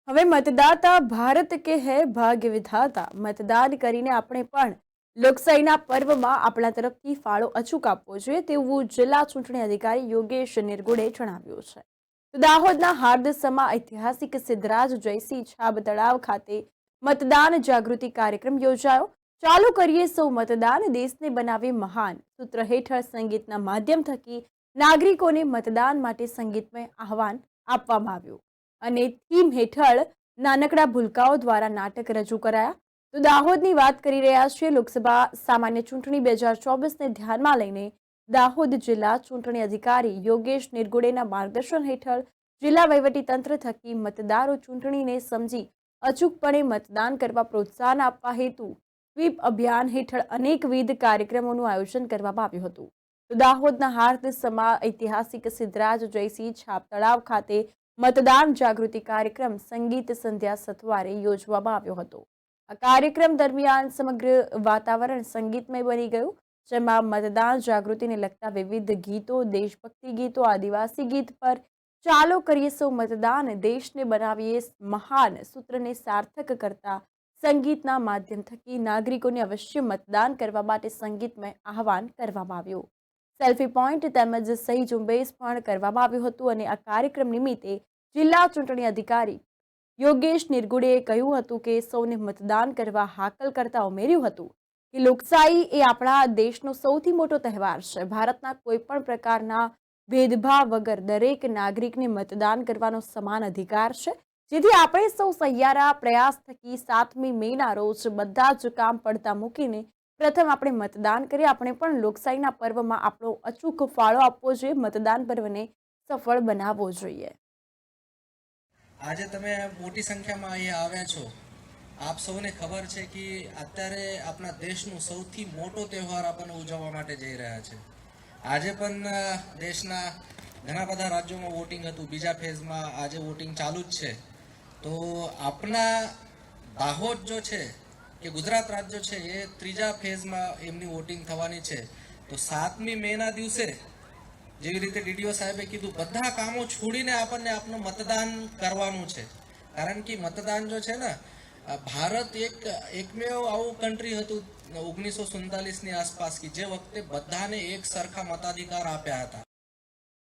હવે મતદાતા ભારત કે હૈ ભાગ્ય વિધાતા મતદાન કરીને આપણે પણ લોકશાહીના પર્વમાં આપણા તરફથી ફાળો અચૂક આપવો જોઈએ તેવું જિલ્લા ચૂંટણી અધિકારી યોગેશ નિરગુડે જણાવ્યું છે. તો દાહોદના હાર્દસમાં ઐતિહાસિક સિદ્ધરાજ જયસિંહ છાબ તળાવ ખાતે મતદાન જાગૃતિ કાર્યક્રમ યોજાયો. ચાલુ કરીએ સૌ મતદાન, દેશને બનાવીએ મહાન સૂત્ર હેઠળ સંગીતના માધ્યમ થકી નાગરિકોને મતદાન માટે સંગીતમય આહવાન આપવામાં આવ્યું અને થીમ હેઠળ નાનકડા ભૂલકાઓ દ્વારા નાટક રજૂ કરાયા. તો દાહોદની વાત કરી રહ્યા છીએ. લોકસભા સામાન્ય ચૂંટણી 2024ને ધ્યાનમાં લઈને દાહોદ જિલ્લા ચૂંટણી અધિકારી યોગેશ નિરગુડેના માર્ગદર્શન હેઠળ જિલ્લા વહીવટીતંત્ર થકી મતદારો ચૂંટણીને સમજી અચૂકપણે મતદાન કરવા પ્રોત્સાહન આપવા હેતુ સ્વીપ અભિયાન હેઠળ અનેકવિધ કાર્યક્રમોનું આયોજન કરવામાં આવ્યું હતું. તો દાહોદના હાર્દસમાં ઐતિહાસિક સિદ્ધરાજ જયસિંહ છાપ તળાવ ખાતે મતદાન જાગૃતિ કાર્યક્રમ સંગીત સંધ્યા સથવારે યોજવામાં આવ્યો હતો. આ કાર્યક્રમ દરમિયાન સમગ્ર વાતાવરણ સંગીતમય બની ગયું, જેમાં મતદાન જાગૃતિને લગતા વિવિધ ગીતો, દેશભક્તિ ગીતો, આદિવાસી ગીત પર ચાલો કરીએ સૌ મતદાન, દેશને બનાવીએ મહાન સૂત્રને સાર્થક કરતા સંગીતના માધ્યમ થકી નાગરિકોને અવશ્ય મતદાન કરવા માટે સંગીતમય આહવાન કરવામાં આવ્યું. સેલ્ફી પોઈન્ટ તેમજ સહી ઝુંબેશ પણ કરવામાં આવ્યું હતું અને આ કાર્યક્રમ નિમિત્તે જિલ્લા ચૂંટણી અધિકારી યોગેશ નિરગુડેએ કહ્યું હતું કે સૌને મતદાન કરવા હાકલ કરતા ઉમેર્યું હતું કે લોકશાહી એ આપણા દેશનો સૌથી મોટો તહેવાર છે. ભારતના કોઈ પણ પ્રકારના ભેદભાવ વગર દરેક નાગરિકને મતદાન કરવાનો સમાન અધિકાર છે, જેથી આપણે સૌ સહિયારા પ્રયાસ થકી 7મી મેના રોજ બધા જ કામ પડતા મૂકીને પ્રથમ આપણે મતદાન કરીએ. આપણે પણ લોકશાહીના પર્વમાં આપણો અચૂક ફાળો આપવો જોઈએ, મતદાન પર્વને સફળ બનાવવો જોઈએ. આજે તમે મોટી સંખ્યામાં અહીંયા આવ્યા છો. આપ સૌને ખબર છે કે અત્યારે આપણા દેશનો સૌથી મોટો તહેવાર આપણને ઉજવવા માટે જઈ રહ્યા છે. આજે પણ દેશના ઘણા બધા રાજ્યોમાં વોટિંગ હતું, બીજા ફેઝમાં આજે વોટિંગ ચાલુ જ છે. તો આપણા દાહોદ જો છે કે ગુજરાત રાજ્ય છે એ ત્રીજા ફેઝમાં એમની વોટિંગ થવાની છે. તો 7મી મેના દિવસે જેવી રીતે ડીડીઓ સાહેબે કીધું, બધા કામો છોડીને આપણને આપનું મતદાન કરવાનું છે. કારણ કે મતદાન જો છે ને, ભારત એકમેવ આવું કન્ટ્રી હતું 1947ની આસપાસ કે જે વખતે બધાને એક સરખા મતાધિકાર આપ્યા હતા.